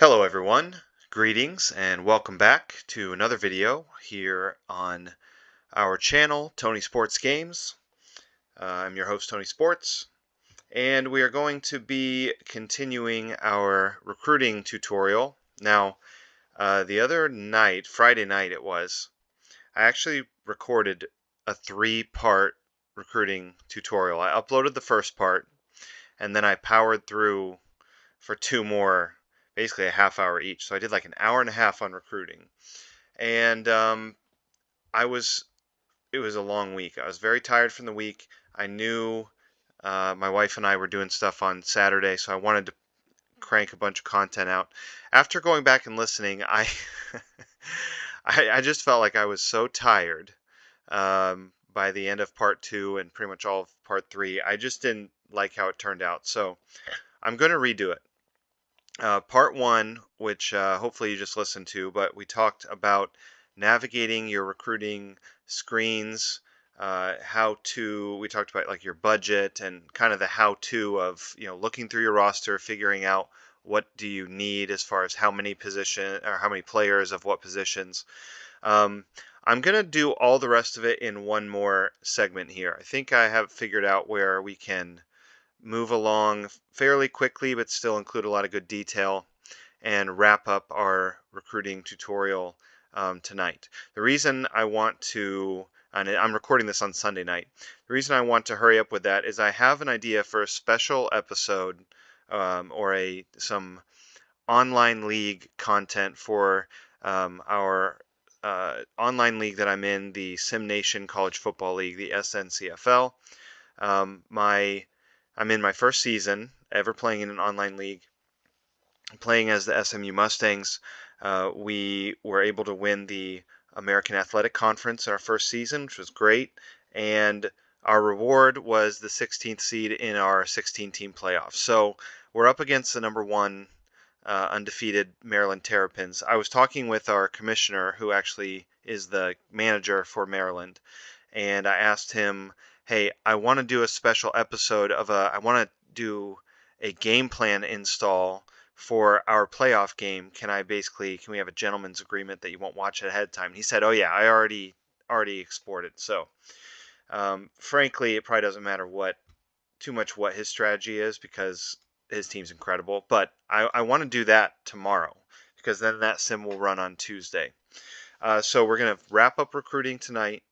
Hello everyone, greetings and welcome back to another video here on our channel, Tony Sports Games. I'm your host, Tony Sports, and we are going to be continuing our recruiting tutorial. Now, the other night, Friday night it was, I actually recorded a 3-part recruiting tutorial. I uploaded the first part, and then I powered through for 2 more, basically a half hour each. So I did like an hour and a half on recruiting. And I was, it was a long week. I was very tired from the week. I knew my wife and I were doing stuff on Saturday, so I wanted to crank a bunch of content out. After going back and listening, I just felt like I was so tired by the end of part 2 and pretty much all of part 3. I just didn't like how it turned out. So I'm going to redo it. Part 1, which hopefully you just listened to, but we talked about navigating your recruiting screens, we talked about like your budget and kind of the how-to of, looking through your roster, figuring out what do you need as far as how many players of what positions. I'm going to do all the rest of it in one more segment here. I think I have figured out where we can move along fairly quickly, but still include a lot of good detail and wrap up our recruiting tutorial tonight. The reason I want to, and I'm recording this on Sunday night, the reason I want to hurry up with that is I have an idea for a special episode or some online league content for our online league that I'm in, the Sim Nation College Football League, the SNCFL. I'm in my first season ever playing in an online league, playing as the SMU Mustangs. We were able to win the American Athletic Conference in our first season, which was great, and our reward was the 16th seed in our 16-team playoffs. So we're up against the number 1 undefeated Maryland Terrapins. I was talking with our commissioner, who actually is the manager for Maryland, and I asked him, hey, I want to do a special episode I want to do a game plan install for our playoff game. Can we have a gentleman's agreement that you won't watch it ahead of time? And he said, oh yeah, I already exported. So, frankly, it probably doesn't matter too much what his strategy is because his team's incredible. But I want to do that tomorrow because then that sim will run on Tuesday. So we're going to wrap up recruiting tonight.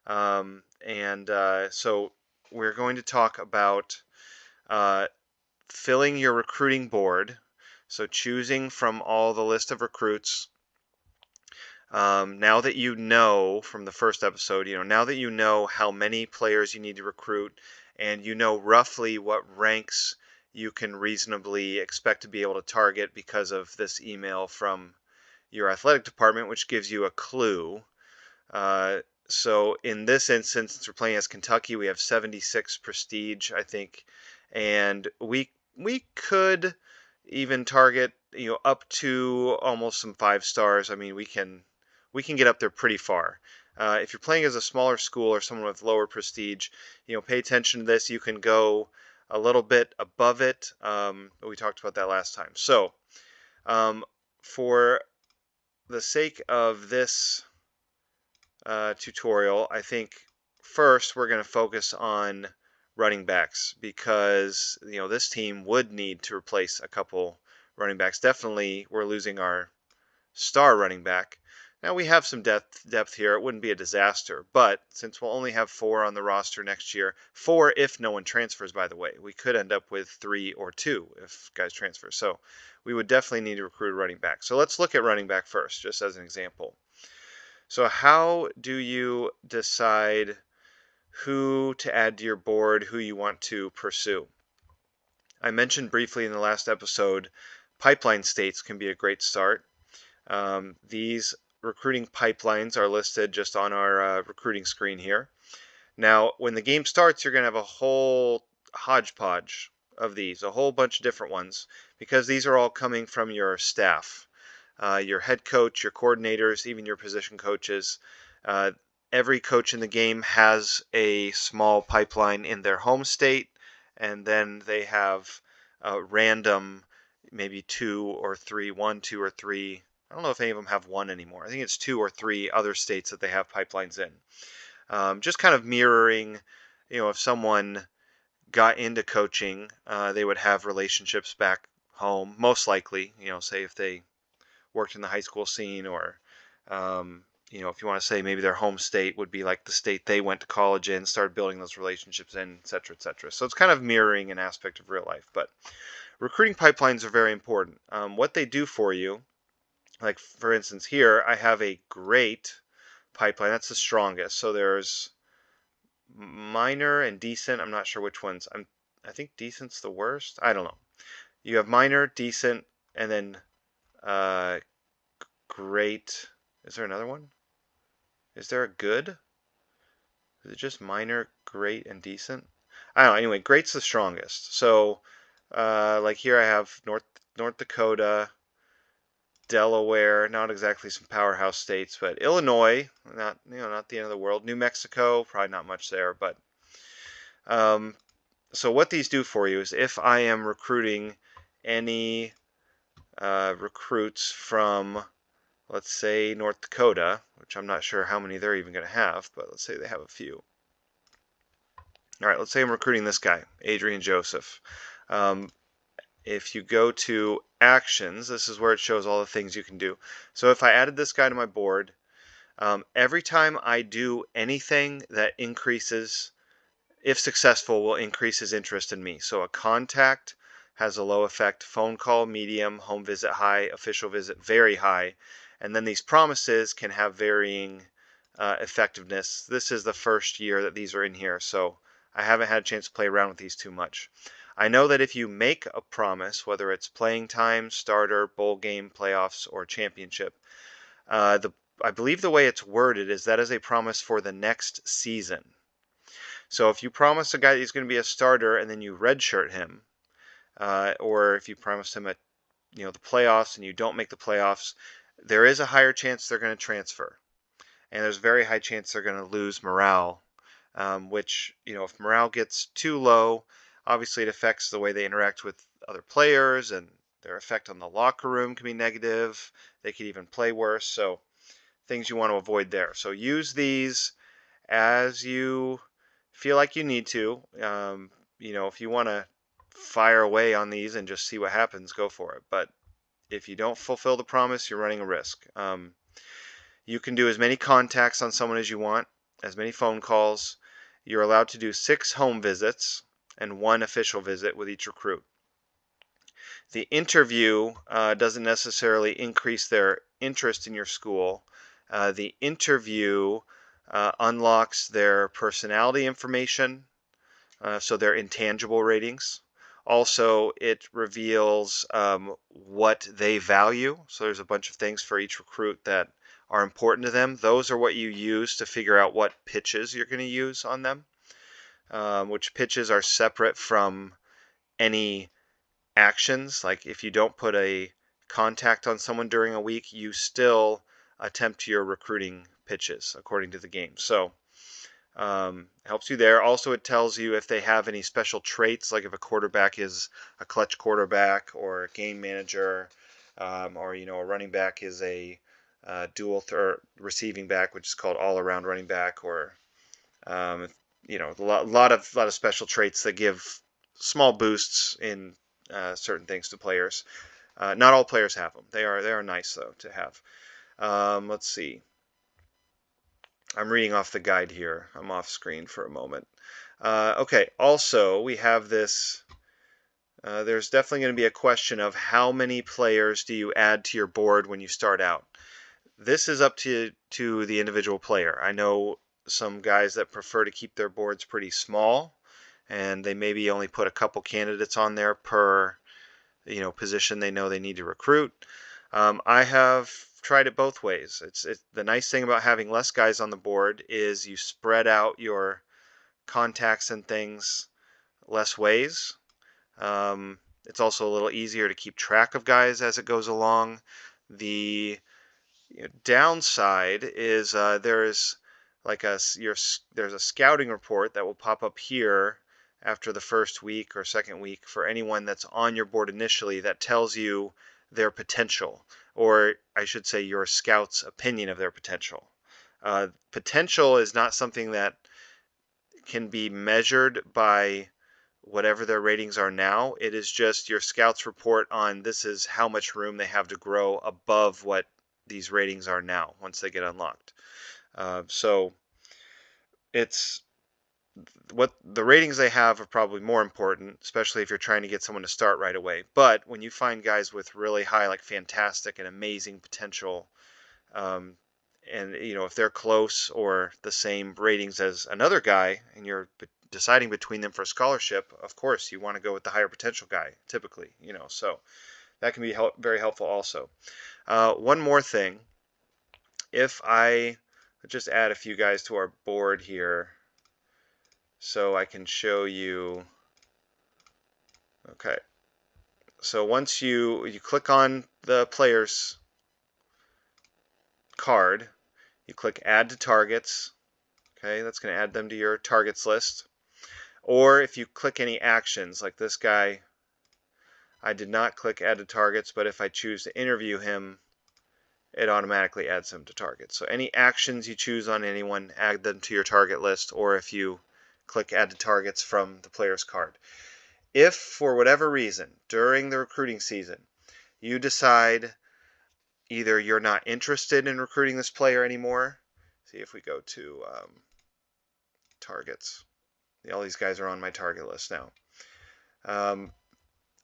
So we're going to talk about filling your recruiting board. So choosing from all the list of recruits. Now that you know from the first episode, now that you know how many players you need to recruit and you know roughly what ranks you can reasonably expect to be able to target because of this email from your athletic department, which gives you a clue. So in this instance, since we're playing as Kentucky, we have 76 prestige, I think, and we could even target up to almost some 5 stars. I mean, we can get up there pretty far. If you're playing as a smaller school or someone with lower prestige, pay attention to this. You can go a little bit above it. We talked about that last time. So for the sake of this tutorial, I think first we're going to focus on running backs because this team would need to replace a couple running backs. Definitely, we're losing our star running back. Now we have some depth here. It wouldn't be a disaster, but since we'll only have 4 on the roster next year, 4 if no one transfers, by the way, we could end up with 3 or 2 if guys transfer. So we would definitely need to recruit a running back. So let's look at running back first, just as an example. So how do you decide who to add to your board, who you want to pursue? I mentioned briefly in the last episode, pipeline states can be a great start. These recruiting pipelines are listed just on our recruiting screen here. Now, when the game starts, you're going to have a whole hodgepodge of these, a whole bunch of different ones, because these are all coming from your staff. Your head coach, your coordinators, even your position coaches. Every coach in the game has a small pipeline in their home state, and then they have random maybe two or three, one, two or three. I don't know if any of them have one anymore. I think it's two or three other states that they have pipelines in. Just kind of mirroring, if someone got into coaching, they would have relationships back home, most likely, say if they worked in the high school scene, or if you want to say maybe their home state would be like the state they went to college in, started building those relationships in, et cetera, et cetera. So it's kind of mirroring an aspect of real life. But recruiting pipelines are very important. What they do for you, like for instance here, I have a great pipeline. That's the strongest. So there's minor and decent. I'm not sure which ones. I think decent's the worst. I don't know. You have minor, decent, and then uh, great. Is there another one? Is there a good? Is it just minor, great, and decent? I don't know. Anyway, great's the strongest. So, like here I have North Dakota, Delaware, not exactly some powerhouse states, but Illinois, not the end of the world. New Mexico, probably not much there, but um, so what these do for you is if I am recruiting any recruits from, let's say, North Dakota, which I'm not sure how many they're even going to have, but let's say they have a few. All right, let's say I'm recruiting this guy, Adrian Joseph. If you go to actions, this is where it shows all the things you can do. So if I added this guy to my board, every time I do anything that increases, if successful, will increase his interest in me. So a contact has a low effect, phone call medium, home visit high, official visit very high, and then these promises can have varying effectiveness. This is the first year that these are in here, so I haven't had a chance to play around with these too much. I know that if you make a promise, whether it's playing time, starter, bowl game, playoffs, or championship, I believe the way it's worded is that is a promise for the next season. So if you promise a guy that he's going to be a starter and then you redshirt him, or if you promise him at the playoffs and you don't make the playoffs, there is a higher chance they're going to transfer, and there's a very high chance they're going to lose morale. Which if morale gets too low, obviously it affects the way they interact with other players, and their effect on the locker room can be negative. They could even play worse. So things you want to avoid there. So use these as you feel like you need to. If you want to fire away on these and just see what happens, go for it. But if you don't fulfill the promise, you're running a risk. You can do as many contacts on someone as you want, as many phone calls. You're allowed to do 6 home visits and 1 official visit with each recruit. The interview doesn't necessarily increase their interest in your school. The interview unlocks their personality information, so their intangible ratings. Also, it reveals what they value. So there's a bunch of things for each recruit that are important to them. Those are what you use to figure out what pitches you're going to use on them, which pitches are separate from any actions. Like if you don't put a contact on someone during a week, you still attempt your recruiting pitches according to the game. So helps you there. Also, it tells you if they have any special traits, like if a quarterback is a clutch quarterback or a game manager, or a running back is a dual receiving back, which is called all-around running back, or a lot of special traits that give small boosts in certain things to players. Not all players have them. They are nice though to have. Let's see. I'm reading off the guide here. I'm off screen for a moment. Okay, also we have this. There's definitely going to be a question of how many players do you add to your board when you start out. This is up to the individual player. I know some guys that prefer to keep their boards pretty small, and they maybe only put a couple candidates on there per position they know they need to recruit. I have tried it both ways. It's the nice thing about having less guys on the board is you spread out your contacts and things less ways. It's also a little easier to keep track of guys as it goes along. The downside is there's a scouting report that will pop up here after the first week or second week for anyone that's on your board initially that tells you their potential, or I should say your scout's opinion of their potential. Potential is not something that can be measured by whatever their ratings are now. It is just your scout's report on this is how much room they have to grow above what these ratings are now once they get unlocked. So it's what the ratings they have are probably more important, especially if you're trying to get someone to start right away. But when you find guys with really high, like fantastic and amazing potential, um, and if they're close or the same ratings as another guy, and you're deciding between them for a scholarship, of course you want to go with the higher potential guy, typically. So that can be very helpful also. One more thing, if I just add a few guys to our board here so I can show you. Okay, so once you click on the player's card, you click add to targets. Okay, that's going to add them to your targets list. Or if you click any actions, like this guy, I did not click add to targets, but if I choose to interview him, it automatically adds him to targets. So any actions you choose on anyone, add them to your target list, or if you click add to targets from the player's card. If for whatever reason during the recruiting season you decide either you're not interested in recruiting this player anymore, see if we go to targets. All these guys are on my target list now.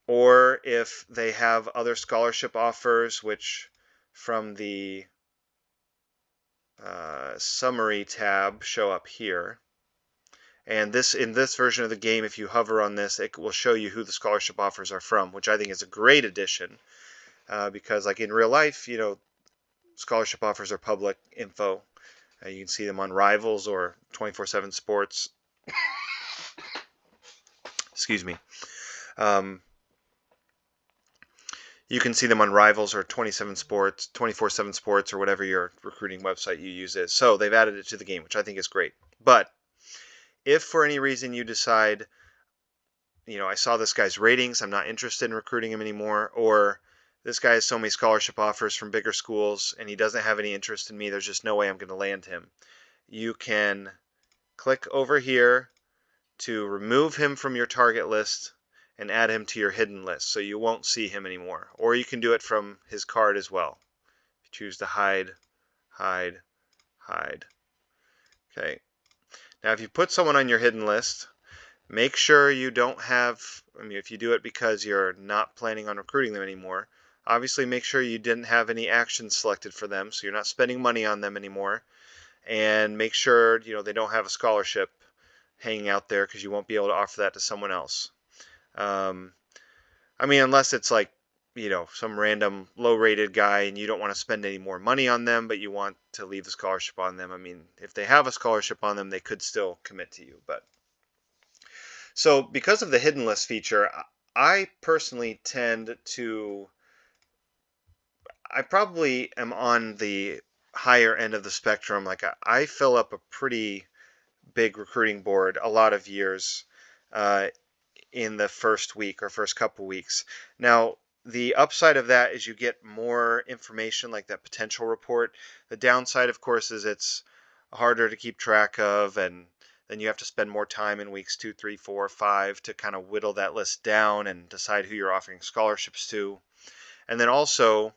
Or if they have other scholarship offers, which from the summary tab show up here. And in this version of the game, if you hover on this, it will show you who the scholarship offers are from, which I think is a great addition. Because like in real life, scholarship offers are public info. You can see them on Rivals or 24/7 Sports. Excuse me. You can see them on Rivals or 27 Sports, 24/7 Sports, or whatever your recruiting website you use is. So they've added it to the game, which I think is great. But if for any reason you decide, I saw this guy's ratings, I'm not interested in recruiting him anymore, or this guy has so many scholarship offers from bigger schools and he doesn't have any interest in me, there's just no way I'm going to land him. You can click over here to remove him from your target list and add him to your hidden list so you won't see him anymore. Or you can do it from his card as well. You choose to hide, hide, hide. Okay. Now if you put someone on your hidden list, make sure you don't have, if you do it because you're not planning on recruiting them anymore, obviously make sure you didn't have any actions selected for them, so you're not spending money on them anymore. And make sure, they don't have a scholarship hanging out there because you won't be able to offer that to someone else. Unless it's like, some random low-rated guy and you don't want to spend any more money on them, but you want to leave the scholarship on them. If they have a scholarship on them, they could still commit to you. So because of the hidden list feature, I personally I probably am on the higher end of the spectrum. Like I fill up a pretty big recruiting board a lot of years in the first week or first couple weeks. Now, the upside of that is you get more information, like that potential report. The downside, of course, is it's harder to keep track of, and then you have to spend more time in weeks 2, 3, 4, 5 to kind of whittle that list down and decide who you're offering scholarships to. And then also,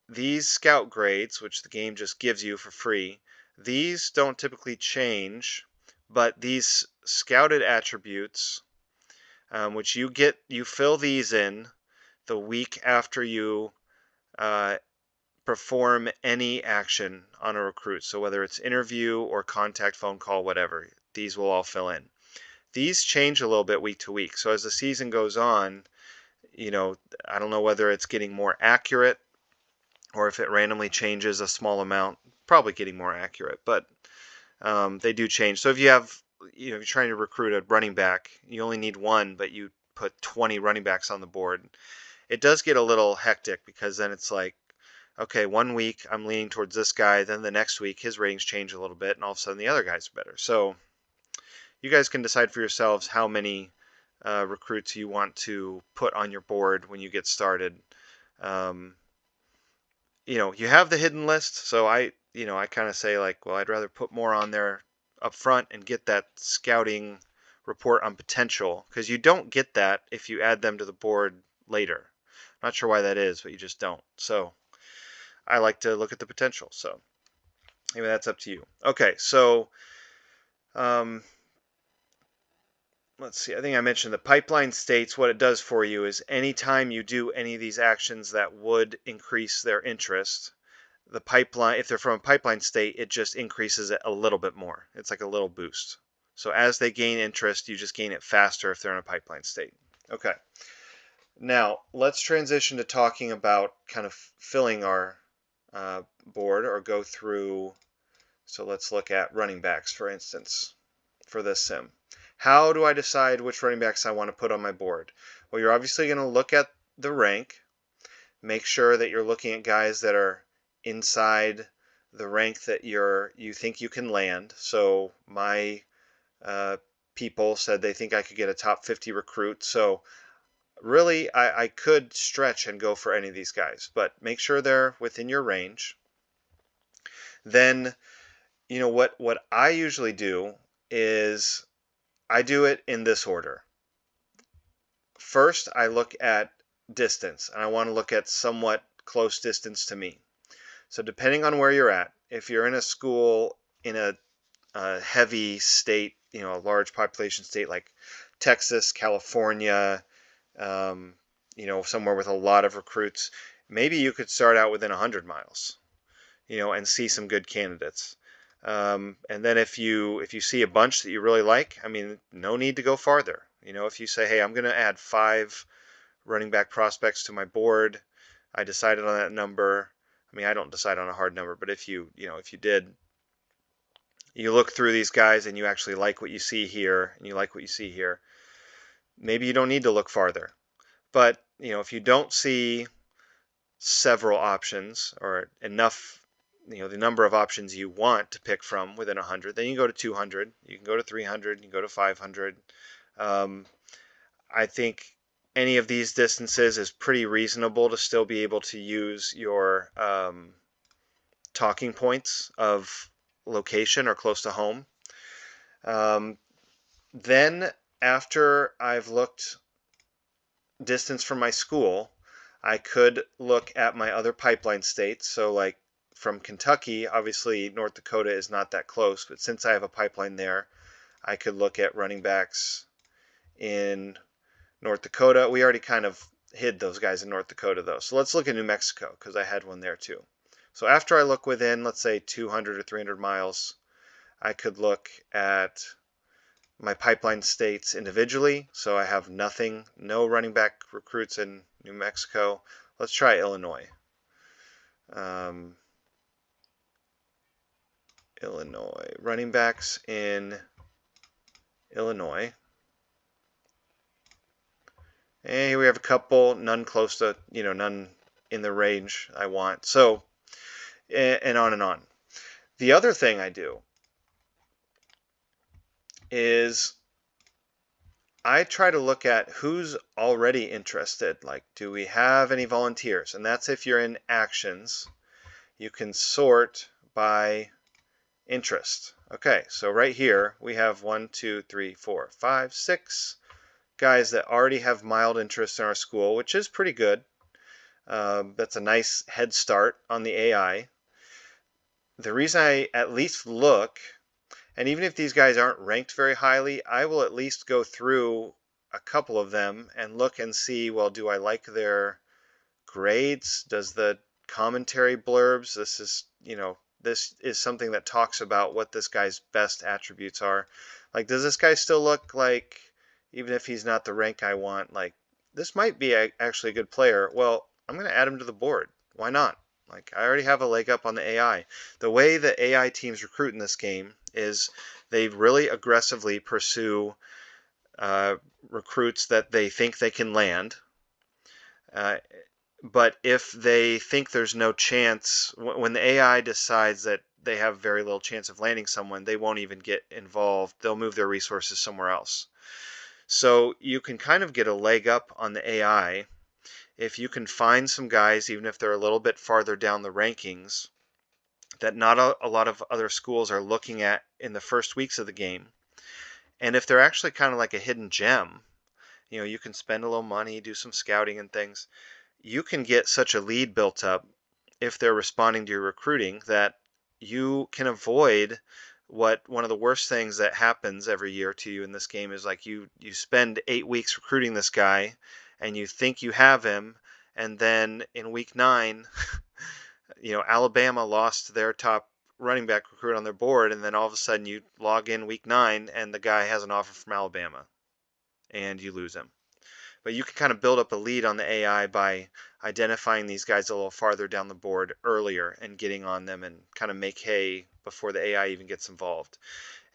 these scout grades, which the game just gives you for free, these don't typically change, but these scouted attributes, which you fill these in the week after you perform any action on a recruit. So whether it's interview or contact, phone call, whatever, these will all fill in. These change a little bit week to week. So as the season goes on, I don't know whether it's getting more accurate or if it randomly changes a small amount, probably getting more accurate, but they do change. So if you have, if you're trying to recruit a running back, you only need one, but you put 20 running backs on the board. It does get a little hectic because then it's like, okay, 1 week I'm leaning towards this guy, then the next week his ratings change a little bit, and all of a sudden the other guys are better. So, you guys can decide for yourselves how many recruits you want to put on your board when you get started. Um, you have the hidden list, so I kind of say like, well, I'd rather put more on there up front and get that scouting report on potential, because you don't get that if you add them to the board later. Not sure why that is, but you just don't. So I like to look at the potential. So maybe that's up to you. Okay, so um, let's see. I think I mentioned the pipeline states. What it does for you is anytime you do any of these actions that would increase their interest, the pipeline, if they're from a pipeline state, it just increases it a little bit more. It's like a little boost. So as they gain interest, you just gain it faster if they're in a pipeline state. Okay. Now let's transition to talking about kind of filling our board, or go through. So let's look at running backs, for instance, for this sim. How do I decide which running backs I want to put on my board? Well, you're obviously going to look at the rank. Make sure that you're looking at guys that are inside the rank that you think you can land. So my people said they think I could get a top 50 recruit. So really, I could stretch and go for any of these guys, but make sure they're within your range. Then, what I usually do is I do it in this order. First, I look at distance, and I want to look at somewhat close distance to me. So depending on where you're at, if you're in a school in a heavy state, a large population state like Texas, California, somewhere with a lot of recruits, maybe you could start out within 100 miles, and see some good candidates. And then if you see a bunch that you really like, I mean, no need to go farther. If you say, hey, I'm going to add 5 running back prospects to my board, I decided on that number. I mean, I don't decide on a hard number, but if you did, you look through these guys and you actually like what you see here, and you like what you see here, maybe you don't need to look farther. But, if you don't see several options or enough, the number of options you want to pick from within 100, then you go to 200, you can go to 300, you can go to 500. I think any of these distances is pretty reasonable to still be able to use your talking points of location or close to home. Then after I've looked distance from my school, I could look at my other pipeline states. So like from Kentucky, obviously North Dakota is not that close, but since I have a pipeline there, I could look at running backs in North Dakota. We already kind of hid those guys in North Dakota though. So let's look at New Mexico, because I had one there too. So after I look within, let's say 200 or 300 miles, I could look at my pipeline states individually. So I have no running back recruits in New Mexico. Let's try Illinois. Illinois. Running backs in Illinois. And here we have a couple, none close to, none in the range I want. So, and on and on. The other thing I do is I try to look at who's already interested. Like, do we have any volunteers? And that's if you're in actions. You can sort by interest. Okay, so right here we have 1, 2, 3, 4, 5, 6 guys that already have mild interest in our school, which is pretty good. That's a nice head start on the AI. The reason I at least look, and even if these guys aren't ranked very highly, I will at least go through a couple of them and look and see, well, do I like their grades? Does the commentary blurbs, this is something that talks about what this guy's best attributes are. Like, does this guy still look like, even if he's not the rank I want, like, this might be actually a good player? Well, I'm going to add him to the board. Why not? Like, I already have a leg up on the AI. The way the AI teams recruit in this game is they really aggressively pursue recruits that they think they can land. But if they think there's no chance, when the AI decides that they have very little chance of landing someone, they won't even get involved. They'll move their resources somewhere else. So you can kind of get a leg up on the AI if you can find some guys, even if they're a little bit farther down the rankings, that not a lot of other schools are looking at in the first weeks of the game. And if they're actually kind of like a hidden gem, you can spend a little money, do some scouting and things. You can get such a lead built up if they're responding to your recruiting that you can avoid what one of the worst things that happens every year to you in this game is, like, you spend 8 weeks recruiting this guy and you think you have him, and then in week 9 Alabama lost their top running back recruit on their board, and then all of a sudden you log in week 9 and the guy has an offer from Alabama and you lose him. But you can kind of build up a lead on the AI by identifying these guys a little farther down the board earlier and getting on them and kind of make hay before the AI even gets involved.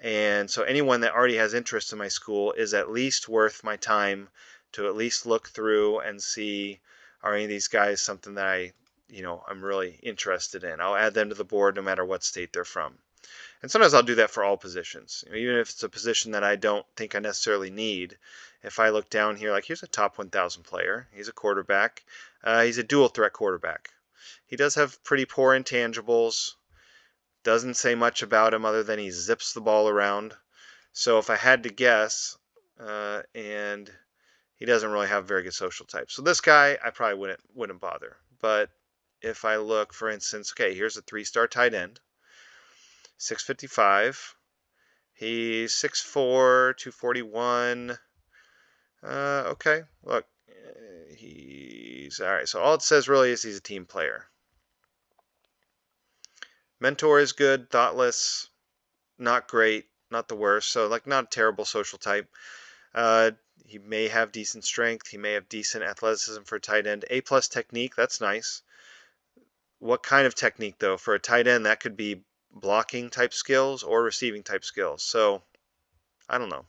And so anyone that already has interest in my school is at least worth my time to at least look through and see, are any of these guys something that I'm really interested in. I'll add them to the board no matter what state they're from. And sometimes I'll do that for all positions. Even if it's a position that I don't think I necessarily need. If I look down here, like, here's a top 1,000 player. He's a quarterback. He's a dual threat quarterback. He does have pretty poor intangibles. Doesn't say much about him other than he zips the ball around. So if I had to guess, and he doesn't really have very good social type. So this guy, I probably wouldn't bother. But if I look, for instance, okay, here's a 3-star tight end. 6'55". He's 6'4", 241. Okay, look, he's all right. So all it says really is he's a team player. Mentor is good, thoughtless, not great, not the worst. So, like, not a terrible social type. He may have decent strength. He may have decent athleticism for a tight end. A+ technique, that's nice. What kind of technique, though? For a tight end, that could be blocking type skills or receiving type skills. So I don't know.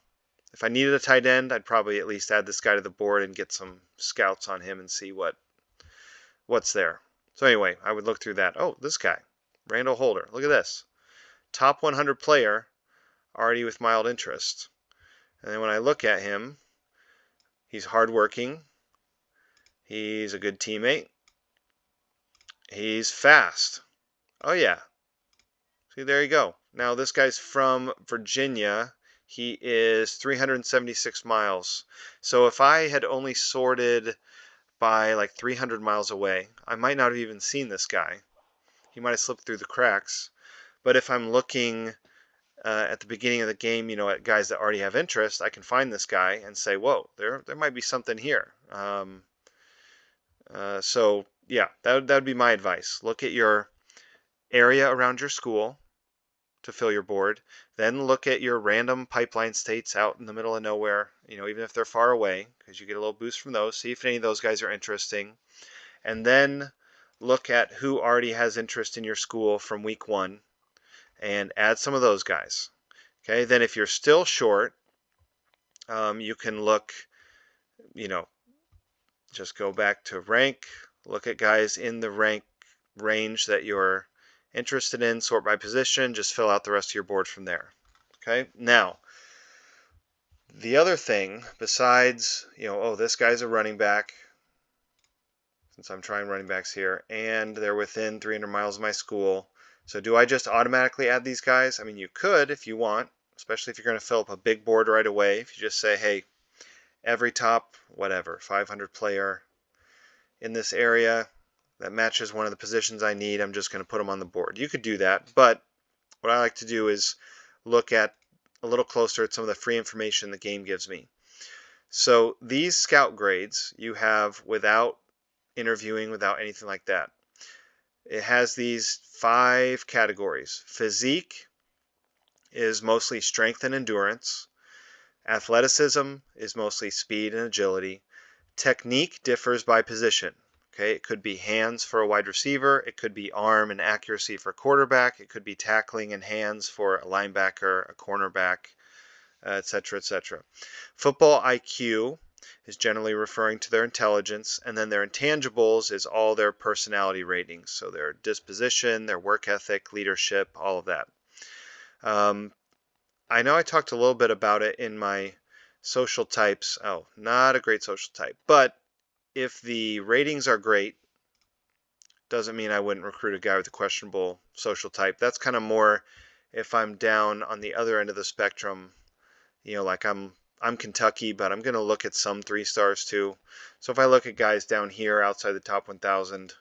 If I needed a tight end, I'd probably at least add this guy to the board and get some scouts on him and see what's there. So anyway, I would look through that. Oh, this guy, Randall Holder. Look at this. Top 100 player, already with mild interest. And then when I look at him, he's hardworking. He's a good teammate. He's fast. Oh yeah. See, there you go. Now this guy's from Virginia. He is 376 miles. So if I had only sorted by like 300 miles away, I might not have even seen this guy. He might have slipped through the cracks. But if I'm looking at the beginning of the game, at guys that already have interest, I can find this guy and say, whoa, there might be something here. So yeah, that would be my advice. Look at your area around your school to fill your board. Then look at your random pipeline states out in the middle of nowhere, even if they're far away, because you get a little boost from those. See if any of those guys are interesting. And then look at who already has interest in your school from week 1 and add some of those guys. Okay, then if you're still short, you can look, just go back to rank, look at guys in the rank range that you're interested in, sort by position, just fill out the rest of your board from there. Okay, now the other thing besides, this guy's a running back, since I'm trying running backs here, and they're within 300 miles of my school. So do I just automatically add these guys? I mean, you could if you want, especially if you're going to fill up a big board right away. If you just say, hey, every top, 500 player in this area that matches one of the positions I need, I'm just going to put them on the board. You could do that, but what I like to do is look at a little closer at some of the free information the game gives me. So these scout grades you have without interviewing, without anything like that. It has these 5 categories. Physique is mostly strength and endurance. Athleticism is mostly speed and agility. Technique differs by position. Okay, it could be hands for a wide receiver. It could be arm and accuracy for a quarterback. It could be tackling and hands for a linebacker, a cornerback, etc., etc. Football IQ is generally referring to their intelligence, and then their intangibles is all their personality ratings, so their disposition, their work ethic, leadership, all of that. I know I talked a little bit about it in my social types. Oh, not a great social type, but if the ratings are great, doesn't mean I wouldn't recruit a guy with a questionable social type. That's kind of more if I'm down on the other end of the spectrum, like I'm Kentucky, but I'm going to look at some 3-stars too. So if I look at guys down here outside the top 1,000,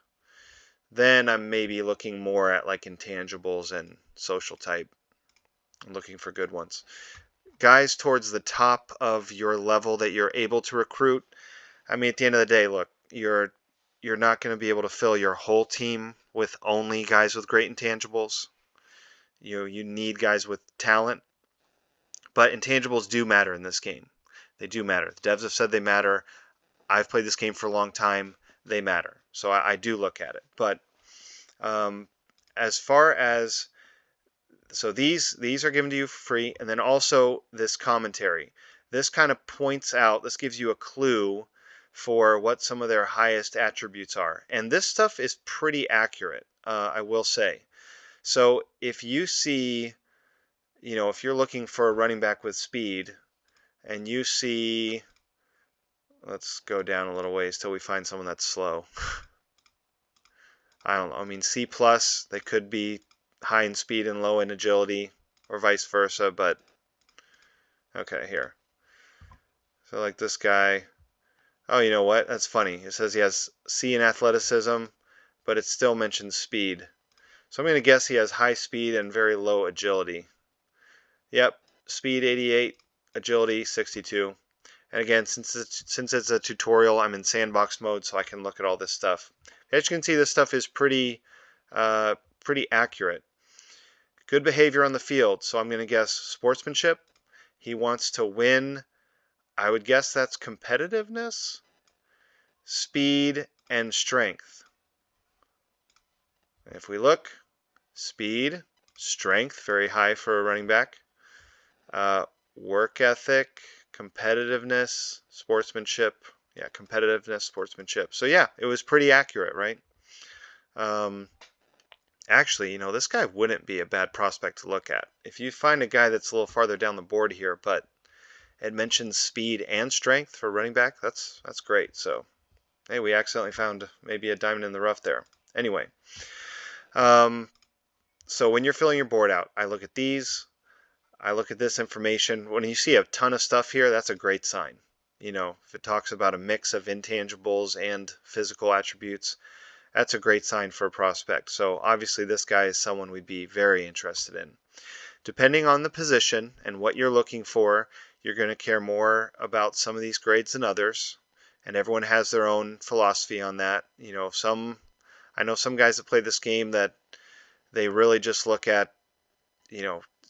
then I'm maybe looking more at like intangibles and social type. I'm looking for good ones. Guys towards the top of your level that you're able to recruit. I mean, at the end of the day, look, you're not going to be able to fill your whole team with only guys with great intangibles. You need guys with talent, but intangibles do matter in this game. They do matter. The devs have said they matter. I've played this game for a long time. They matter. So I do look at it. But as far as so these are given to you for free, and then also this commentary. This kind of points out. This gives you a clue for what some of their highest attributes are, and this stuff is pretty accurate. I will say. So if you see, if you're looking for a running back with speed, and you see, let's go down a little ways till we find someone that's slow. I don't know. I mean, C+, they could be high in speed and low in agility, or vice versa, but okay, here. So like this guy, oh, you know what? That's funny. It says he has C in athleticism, but it still mentions speed. So I'm going to guess he has high speed and very low agility. Yep, speed 88, agility 62. And again, since it's a tutorial, I'm in sandbox mode, so I can look at all this stuff. As you can see, this stuff is pretty accurate. Good behavior on the field, so I'm going to guess sportsmanship. He wants to win. I would guess that's competitiveness, speed, and strength. If we look, speed, strength, very high for a running back. Work ethic, competitiveness, sportsmanship. Yeah, competitiveness, sportsmanship. So yeah, it was pretty accurate, right? Actually, this guy wouldn't be a bad prospect to look at. If you find a guy that's a little farther down the board here, but it mentions speed and strength for running back, that's great. So, hey, we accidentally found maybe a diamond in the rough there. Anyway, so when you're filling your board out, I look at these. I look at this information. When you see a ton of stuff here, that's a great sign. If it talks about a mix of intangibles and physical attributes, that's a great sign for a prospect. So obviously this guy is someone we'd be very interested in. Depending on the position and what you're looking for, you're going to care more about some of these grades than others. And everyone has their own philosophy on that. I know some guys that play this game that they really just look at,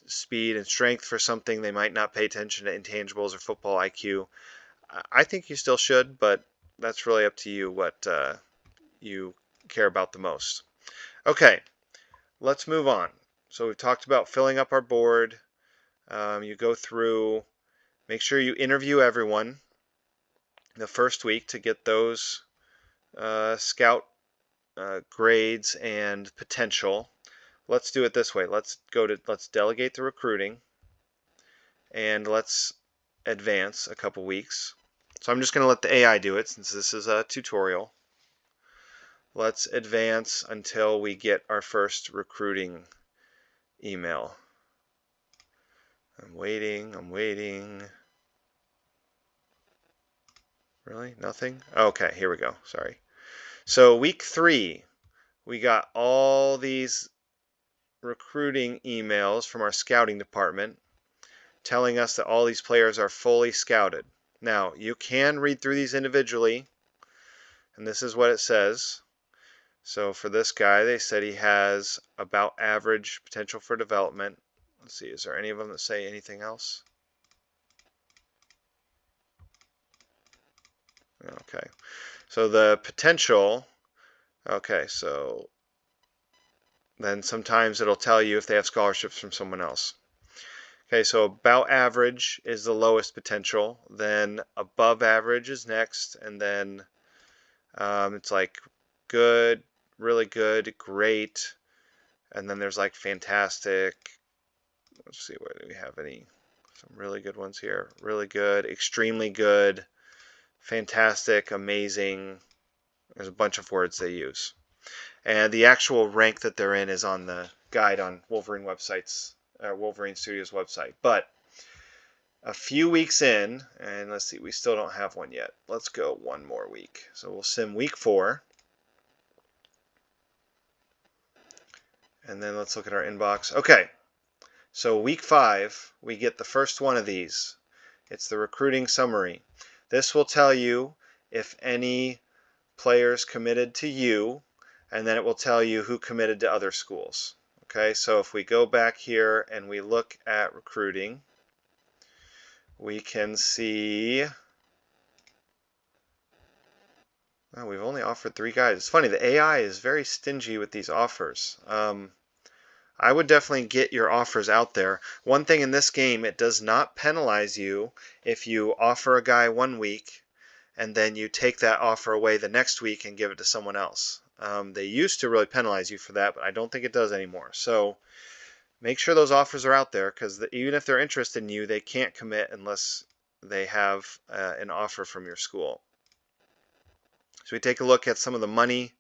speed and strength for something. They might not pay attention to intangibles or football IQ. I think you still should, but that's really up to you what you care about the most. Okay, let's move on. So we've talked about filling up our board. You go through, make sure you interview everyone the first week to get those scout grades and potential. Let's do it this way. Let's delegate the recruiting, and let's advance a couple weeks. So I'm just going to let the AI do it since this is a tutorial. Let's advance until we get our first recruiting email. I'm waiting. Really? Nothing? Okay, here we go. Sorry. So week 3, we got all these recruiting emails from our scouting department telling us that all these players are fully scouted. Now, you can read through these individually, and this is what it says. So for this guy, they said he has about average potential for development. Let's see, is there any of them that say anything else? Okay, so the potential, okay, so then sometimes it'll tell you if they have scholarships from someone else. Okay, so about average is the lowest potential. Then above average is next, and then it's like good, really good, great, and then there's like fantastic. Let's see, where do we have any? Some really good ones here. Really good, extremely good, fantastic, amazing. There's a bunch of words they use. And the actual rank that they're in is on the guide on Wolverine Studios website. But a few weeks in, and let's see, we still don't have one yet. Let's go one more week. So we'll sim week 4. And then let's look at our inbox. Okay, so week 5, we get the first one of these. It's the recruiting summary. This will tell you if any players committed to you, and then it will tell you who committed to other schools. Okay, so if we go back here and we look at recruiting, we can see we've only offered 3 guys. It's funny, the AI is very stingy with these offers. I would definitely get your offers out there. One thing in this game, it does not penalize you if you offer a guy one week and then you take that offer away the next week and give it to someone else. They used to really penalize you for that, but I don't think it does anymore. So make sure those offers are out there, because even if they're interested in you, they can't commit unless they have an offer from your school. So we take a look at some of the money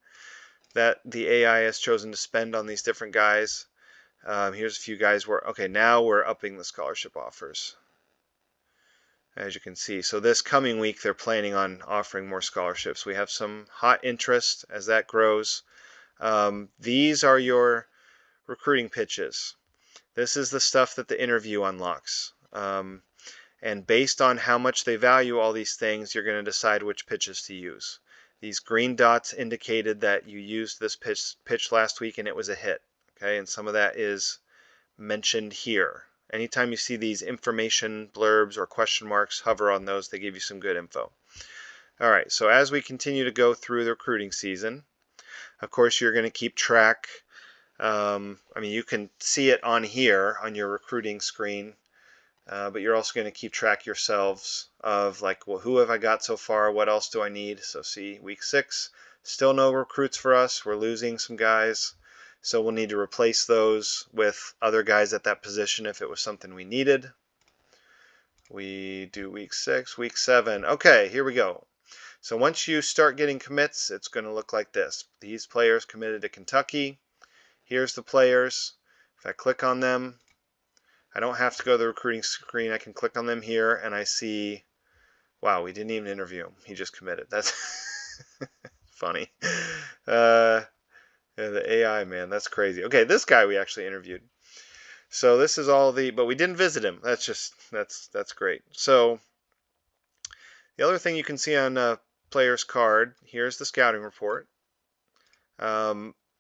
that the AI has chosen to spend on these different guys. Here's a few guys where, okay, now we're upping the scholarship offers, as you can see. So this coming week, they're planning on offering more scholarships. We have some hot interest as that grows. These are your recruiting pitches. This is the stuff that the interview unlocks. And based on how much they value all these things, you're going to decide which pitches to use. These green dots indicated that you used this pitch last week and it was a hit. Okay, and some of that is mentioned here. Anytime you see these information blurbs or question marks, hover on those. They give you some good info. All right, so as we continue to go through the recruiting season, of course, you're going to keep track. I mean, you can see it on here on your recruiting screen, but you're also going to keep track yourselves of like, well, who have I got so far? What else do I need? So see, week 6, still no recruits for us. We're losing some guys. So we'll need to replace those with other guys at that position if it was something we needed. We do week 6, week 7. Okay, here we go. So once you start getting commits, it's going to look like this. These players committed to Kentucky. Here's the players. If I click on them, I don't have to go to the recruiting screen. I can click on them here and I see, wow, we didn't even interview him. He just committed. That's funny. Yeah, the AI, man, that's crazy. Okay, this guy we actually interviewed. So this is all but we didn't visit him. That's great. So the other thing you can see on a player's card, here's the scouting report.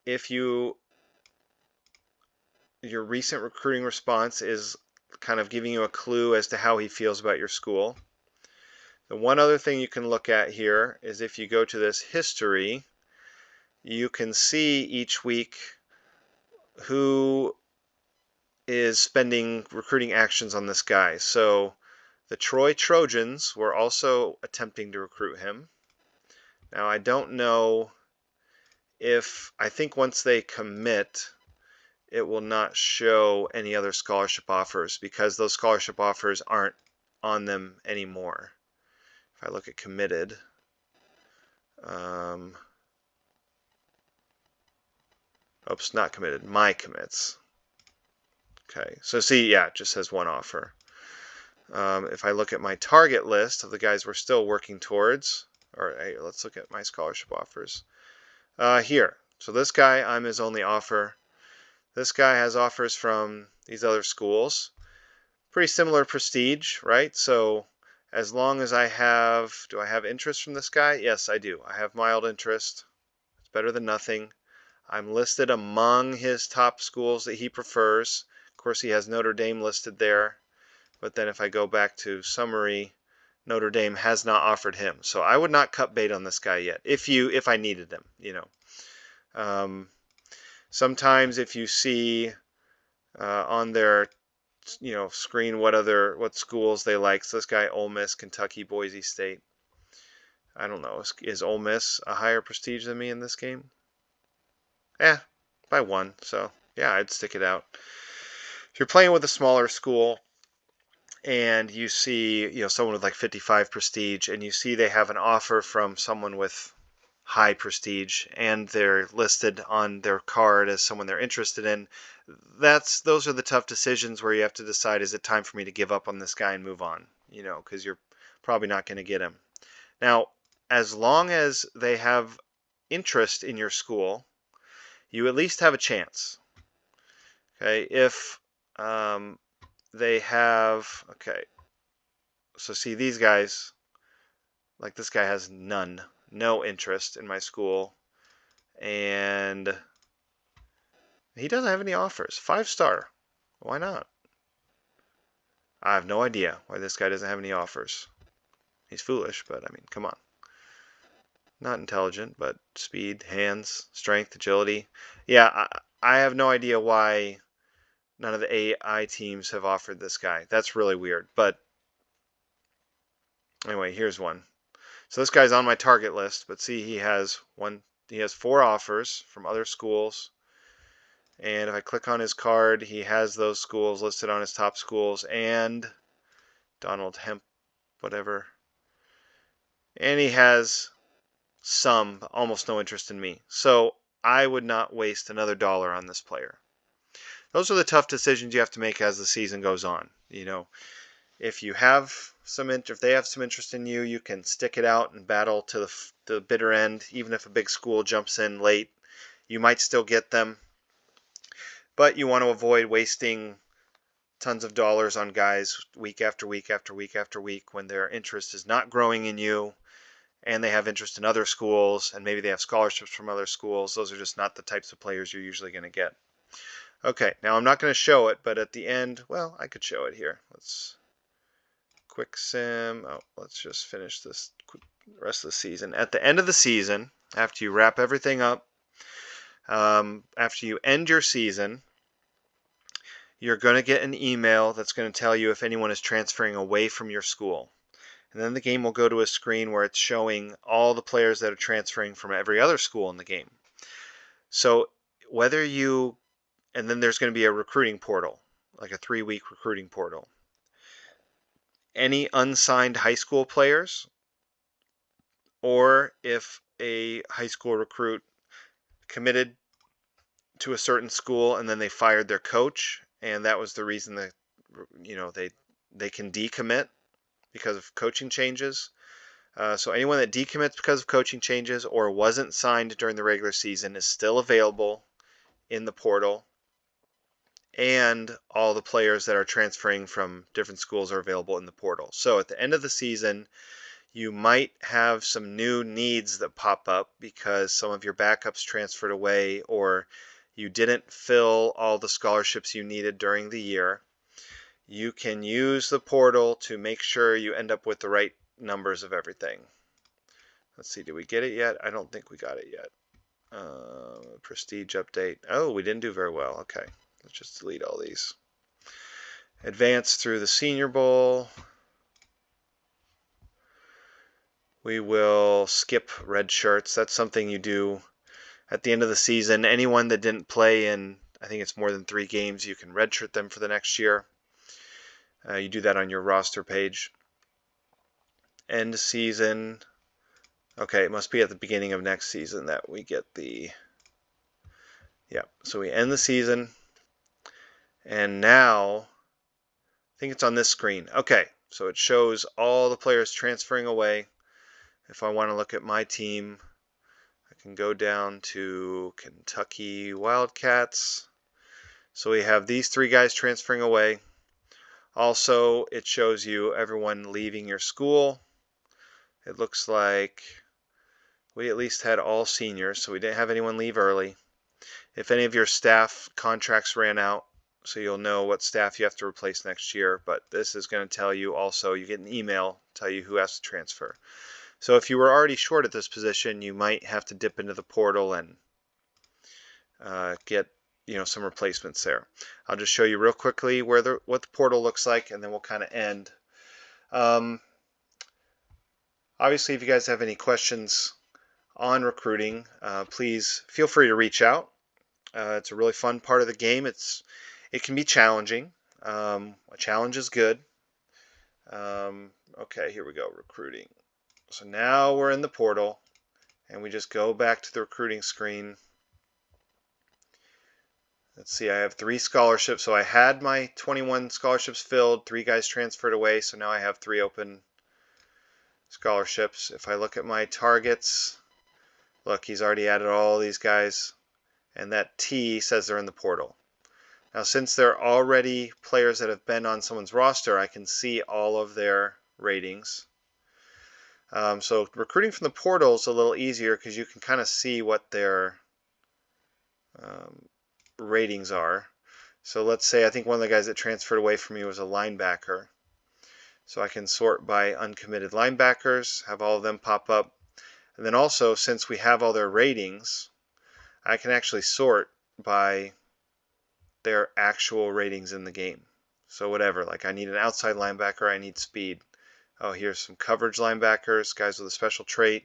If your recent recruiting response is kind of giving you a clue as to how he feels about your school. The one other thing you can look at here is if you go to this history, you can see each week who is spending recruiting actions on this guy. So the Troy Trojans were also attempting to recruit him. Now I don't know I think once they commit, it will not show any other scholarship offers because those scholarship offers aren't on them anymore. If I look at committed, oops, not committed, my commits. Okay, so see, yeah, it just says one offer. If I look at my target list of the guys we're still working towards, or hey, let's look at my scholarship offers. Here, so this guy, I'm his only offer. This guy has offers from these other schools. Pretty similar prestige, right? So as long as do I have interest from this guy? Yes, I do. I have mild interest. It's better than nothing. I'm listed among his top schools that he prefers. Of course, he has Notre Dame listed there. But then if I go back to summary, Notre Dame has not offered him. So I would not cut bait on this guy yet if I needed them, you know. Sometimes if you see on their screen what schools they like. So this guy, Ole Miss, Kentucky, Boise State. I don't know. Is Ole Miss a higher prestige than me in this game? By one. So yeah, I'd stick it out. If you're playing with a smaller school and you see, someone with like 55 prestige, and you see they have an offer from someone with high prestige and they're listed on their card as someone they're interested in, those are the tough decisions where you have to decide, is it time for me to give up on this guy and move on? Because you're probably not going to get him. Now, as long as they have interest in your school, you at least have a chance. Okay, if they have, okay, so see these guys, like this guy has no interest in my school, and he doesn't have any offers. 5-star, why not? I have no idea why this guy doesn't have any offers. He's foolish, but I mean, come on. Not intelligent, but speed, hands, strength, agility. Yeah, I have no idea why none of the AI teams have offered this guy. That's really weird. But anyway, here's one. So this guy's on my target list, but see, he has 4 offers from other schools. And if I click on his card, he has those schools listed on his top schools, and Donald Hemp, whatever. And he has almost no interest in me. So I would not waste another dollar on this player. Those are the tough decisions you have to make as the season goes on. If they have some interest in you, you can stick it out and battle to the bitter end. Even if a big school jumps in late, you might still get them. But you want to avoid wasting tons of dollars on guys week after week after week after week when their interest is not growing in you, and they have interest in other schools, and maybe they have scholarships from other schools. Those are just not the types of players you're usually going to get. Okay, now I'm not going to show it, but at the end, well, I could show it here. Let's quick sim. Let's just finish this rest of the season. At the end of the season, after you wrap everything up, after you end your season, you're going to get an email that's going to tell you if anyone is transferring away from your school. And then the game will go to a screen where it's showing all the players that are transferring from every other school in the game. So and then there's going to be a recruiting portal, like a 3-week recruiting portal. Any unsigned high school players, or if a high school recruit committed to a certain school and then they fired their coach, and that was the reason that they can decommit because of coaching changes. So anyone that decommits because of coaching changes or wasn't signed during the regular season is still available in the portal, and all the players that are transferring from different schools are available in the portal. So at the end of the season, you might have some new needs that pop up because some of your backups transferred away, or you didn't fill all the scholarships you needed during the year. You can use the portal to make sure you end up with the right numbers of everything. Let's see, did we get it yet? I don't think we got it yet. Prestige update. Oh, we didn't do very well. Okay, let's just delete all these. Advance through the Senior Bowl. We will skip red shirts. That's something you do at the end of the season. Anyone that didn't play in, I think it's more than 3 games, you can redshirt them for the next year. You do that on your roster page. End season. Okay, it must be at the beginning of next season that we get the... Yeah, so we end the season. And now, I think it's on this screen. Okay, so it shows all the players transferring away. If I want to look at my team, I can go down to Kentucky Wildcats. So we have these 3 guys transferring away. Also, it shows you everyone leaving your school. It looks like we at least had all seniors, so we didn't have anyone leave early. If any of your staff contracts ran out, so you'll know what staff you have to replace next year, but this is going to tell you also, you get an email, tell you who has to transfer. So if you were already short at this position, you might have to dip into the portal and get some replacements there. I'll just show you real quickly what the portal looks like, and then we'll kind of end. Obviously, if you guys have any questions on recruiting, please feel free to reach out. It's a really fun part of the game. It can be challenging. A challenge is good. Okay, here we go, recruiting. So now we're in the portal, and we just go back to the recruiting screen. Let's see, I have 3 scholarships. So I had my 21 scholarships filled, 3 guys transferred away, so now I have 3 open scholarships. If I look at my targets, look, he's already added all these guys, and that T says they're in the portal. Now, since they're already players that have been on someone's roster, I can see all of their ratings. So recruiting from the portal is a little easier because you can kind of see what their ratings are. So let's say I think one of the guys that transferred away from me was a linebacker. So I can sort by uncommitted linebackers, have all of them pop up. And then also, since we have all their ratings, I can actually sort by their actual ratings in the game. So whatever, like I need an outside linebacker, I need speed. Oh, here's some coverage linebackers, guys with a special trait.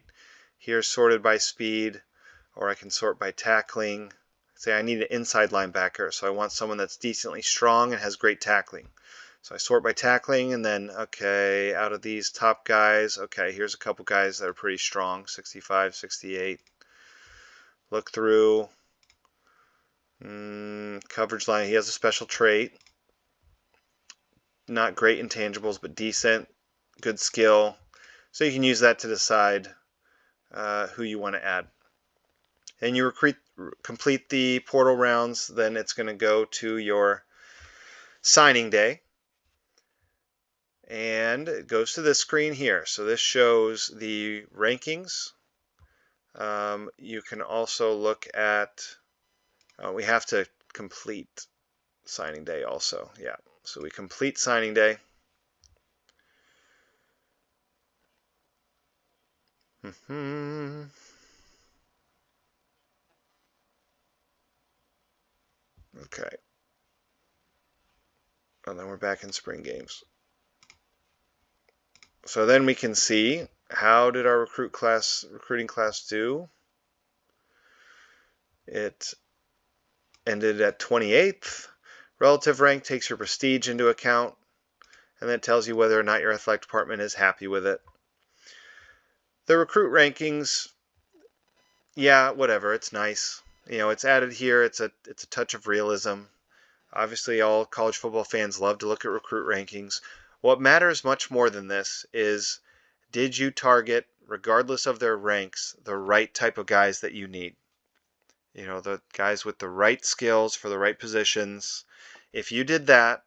Here's sorted by speed, or I can sort by tackling. Say I need an inside linebacker, so I want someone that's decently strong and has great tackling. So I sort by tackling, and then, okay, out of these top guys, okay, here's a couple guys that are pretty strong, 65, 68. Look through. Coverage line, he has a special trait. Not great intangibles, but decent. Good skill. So you can use that to decide who you want to add. And you complete the portal rounds, then it's going to go to your signing day. And it goes to this screen here. So this shows the rankings. You can also look at, we have to complete signing day also. Yeah, so we complete signing day. Okay. And then we're back in spring games. So then we can see, how did our recruiting class do? It ended at 28th. Relative rank takes your prestige into account, and then it tells you whether or not your athletic department is happy with it. The recruit rankings, yeah, whatever, it's nice. It's added here. It's a touch of realism. Obviously, all college football fans love to look at recruit rankings. What matters much more than this is, did you target, regardless of their ranks, the right type of guys that you need? The guys with the right skills for the right positions. If you did that,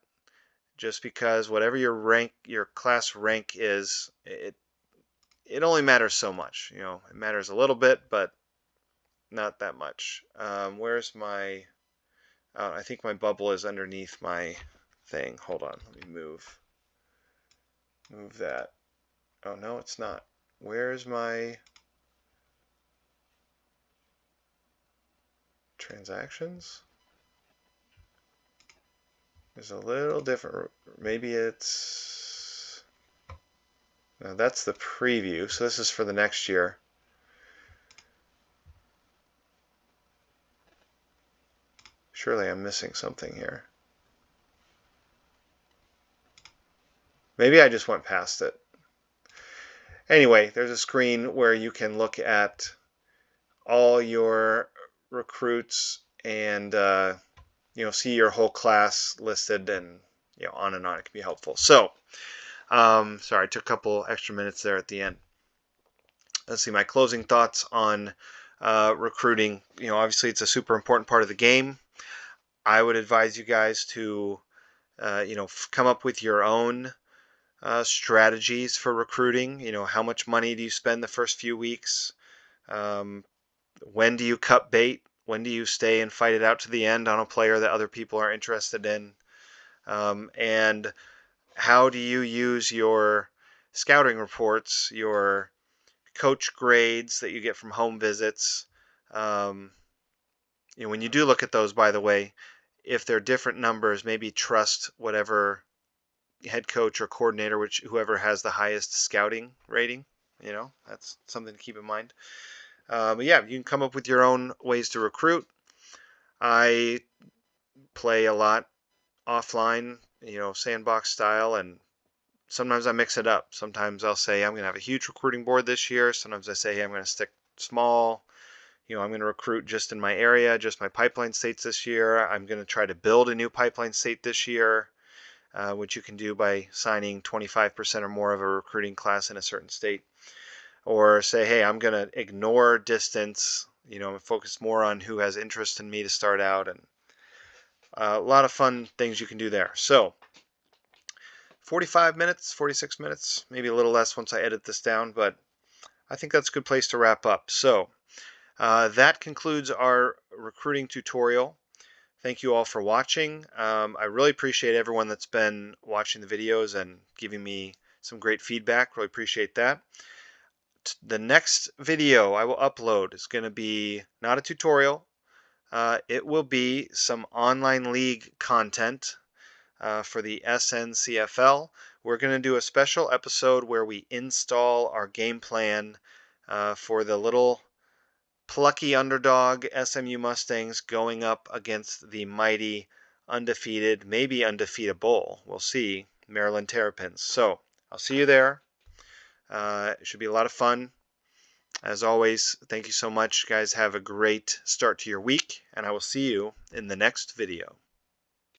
just because whatever your class rank is, it only matters so much. It matters a little bit, but not that much. Where's my... I think my bubble is underneath my thing. Hold on, let me move that. Oh, no, it's not. Where's my transactions? It's a little different. Maybe it's... No, that's the preview. So this is for the next year. Surely I'm missing something here. Maybe I just went past it. Anyway, there's a screen where you can look at all your recruits and see your whole class listed, and on and on. It can be helpful. So, sorry, I took a couple extra minutes there at the end. Let's see, my closing thoughts on recruiting. Obviously it's a super important part of the game. I would advise you guys to come up with your own strategies for recruiting. How much money do you spend the first few weeks? When do you cut bait? When do you stay and fight it out to the end on a player that other people are interested in? And how do you use your scouting reports, your coach grades that you get from home visits, when you do look at those, by the way, if they're different numbers, maybe trust whatever head coach or coordinator, whoever has the highest scouting rating. That's something to keep in mind. But yeah, you can come up with your own ways to recruit. I play a lot offline, sandbox style, and sometimes I mix it up. Sometimes I'll say I'm going to have a huge recruiting board this year. Sometimes I say, hey, I'm going to stick small. I'm going to recruit just in my area, just my pipeline states this year. I'm going to try to build a new pipeline state this year, which you can do by signing 25% or more of a recruiting class in a certain state. Or say, hey, I'm going to ignore distance, and focus more on who has interest in me to start out. And a lot of fun things you can do there. So 45 minutes, 46 minutes, maybe a little less once I edit this down, but I think that's a good place to wrap up. So that concludes our recruiting tutorial. Thank you all for watching. I really appreciate everyone that's been watching the videos and giving me some great feedback. Really appreciate that. The next video I will upload is going to be not a tutorial. It will be some online league content for the SNCFL. We're going to do a special episode where we install our game plan for the little plucky underdog SMU Mustangs going up against the mighty undefeated, maybe undefeatable, we'll see, Maryland Terrapins. So I'll see you there. It should be a lot of fun. As always, thank you so much, guys. Have a great start to your week, and I will see you in the next video.